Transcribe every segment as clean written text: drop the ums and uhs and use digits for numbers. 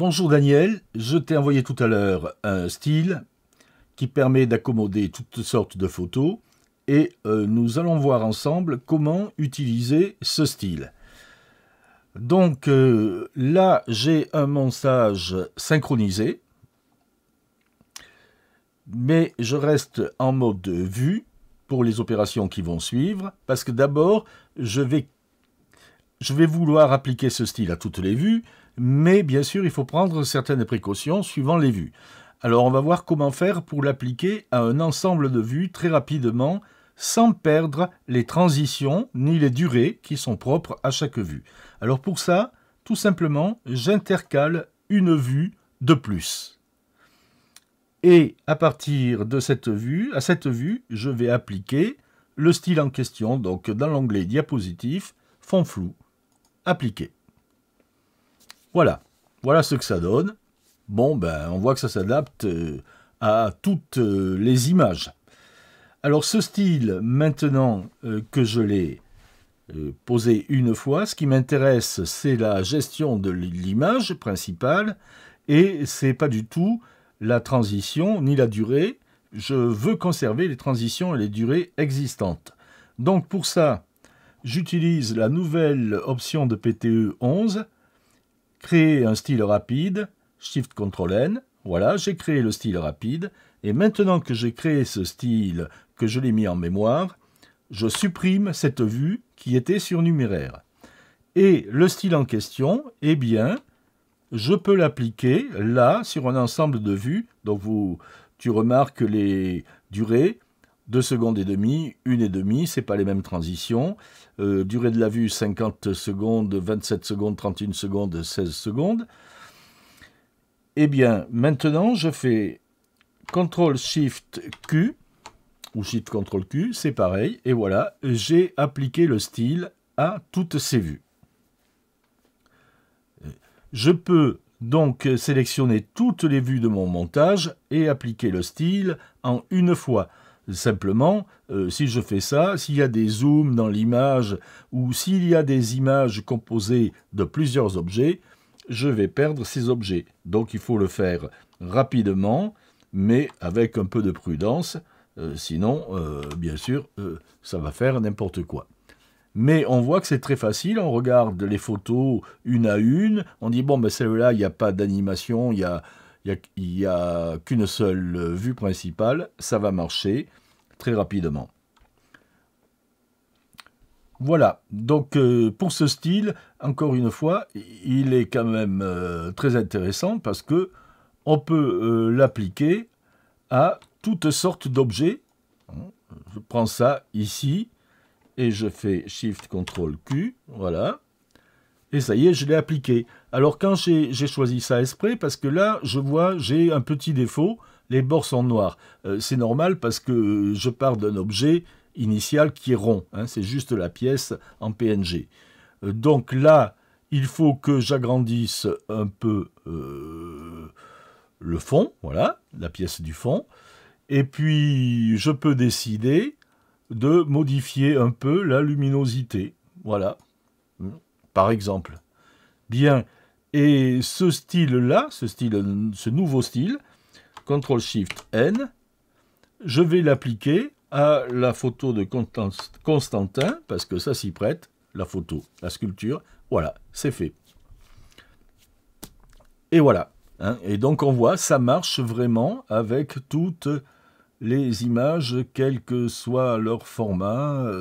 Bonjour Daniel, je t'ai envoyé tout à l'heure un style qui permet d'accommoder toutes sortes de photos et nous allons voir ensemble comment utiliser ce style. Donc là j'ai un montage synchronisé, mais je reste en mode vue pour les opérations qui vont suivre, parce que d'abord je vais vouloir appliquer ce style à toutes les vues, mais bien sûr, il faut prendre certaines précautions suivant les vues. Alors, on va voir comment faire pour l'appliquer à un ensemble de vues très rapidement, sans perdre les transitions ni les durées qui sont propres à chaque vue. Alors pour ça, tout simplement, j'intercale une vue de plus. Et à partir de cette vue, je vais appliquer le style en question, donc dans l'onglet diapositive, fond flou, appliquer. Voilà ce que ça donne. Bon, on voit que ça s'adapte à toutes les images. Alors ce style, maintenant que je l'ai posé une fois, ce qui m'intéresse, c'est la gestion de l'image principale, et c'est pas du tout la transition ni la durée. Je veux conserver les transitions et les durées existantes. Donc pour ça, j'utilise la nouvelle option de PTE 11, créer un style rapide, Shift-Ctrl-N, voilà, j'ai créé le style rapide, et maintenant que j'ai créé ce style, que je l'ai mis en mémoire, je supprime cette vue qui était surnuméraire. Et le style en question, eh bien, je peux l'appliquer là, sur un ensemble de vues, donc tu remarques les durées, 2 secondes et demie, 1 et demie, c'est pas les mêmes transitions. Durée de la vue, 50 secondes, 27 secondes, 31 secondes, 16 secondes. Eh bien, maintenant, je fais CTRL-SHIFT-Q, ou SHIFT-CTRL-Q, c'est pareil, et voilà, j'ai appliqué le style à toutes ces vues. Je peux donc sélectionner toutes les vues de mon montage et appliquer le style en une fois. Simplement, si je fais ça, s'il y a des zooms dans l'image ou s'il y a des images composées de plusieurs objets, je vais perdre ces objets. Donc il faut le faire rapidement, mais avec un peu de prudence, sinon, bien sûr, ça va faire n'importe quoi. Mais on voit que c'est très facile, on regarde les photos une à une, on dit bon, celle-là, il n'y a pas d'animation, il y a qu'une seule vue principale, ça va marcher très rapidement. Voilà, donc pour ce style, encore une fois, il est quand même très intéressant parce que on peut l'appliquer à toutes sortes d'objets. Je prends ça ici et je fais Shift-Ctrl-Q, voilà. Et ça y est, je l'ai appliqué. Alors quand j'ai choisi ça exprès, parce que là, je vois, j'ai un petit défaut, les bords sont noirs. C'est normal parce que je pars d'un objet initial qui est rond, hein, c'est juste la pièce en PNG. Donc là, il faut que j'agrandisse un peu le fond, voilà, la pièce du fond. Et puis, je peux décider de modifier un peu la luminosité, voilà. Par exemple. Bien, et ce style-là, ce nouveau style, CTRL-SHIFT-N, je vais l'appliquer à la photo de Constantin, parce que ça s'y prête, la photo, la sculpture, voilà, c'est fait. Et voilà, hein, et donc on voit, ça marche vraiment avec toutes les images, quel que soit leur format.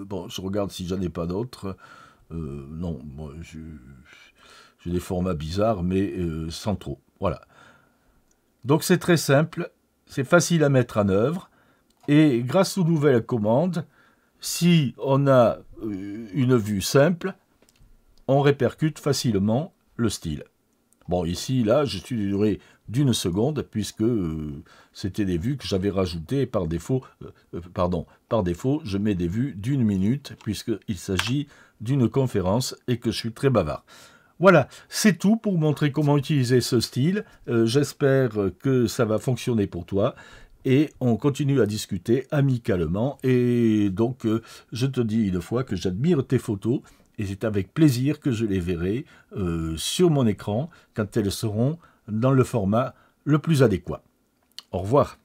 Bon, je regarde si j'en ai pas d'autres. Non, moi, j'ai des formats bizarres, mais sans trop. Voilà. Donc c'est très simple, c'est facile à mettre en œuvre, et grâce aux nouvelles commandes, si on a une vue simple, on répercute facilement le style. Bon, ici, là, je suis duré d'1 seconde, puisque c'était des vues que j'avais rajoutées par défaut. Par défaut, je mets des vues d'1 minute, puisqu'il s'agit d'une conférence et que je suis très bavard. Voilà, c'est tout pour montrer comment utiliser ce style. J'espère que ça va fonctionner pour toi. Et on continue à discuter amicalement. Et donc, je te dis une fois que j'admire tes photos et c'est avec plaisir que je les verrai sur mon écran quand elles seront dans le format le plus adéquat. Au revoir.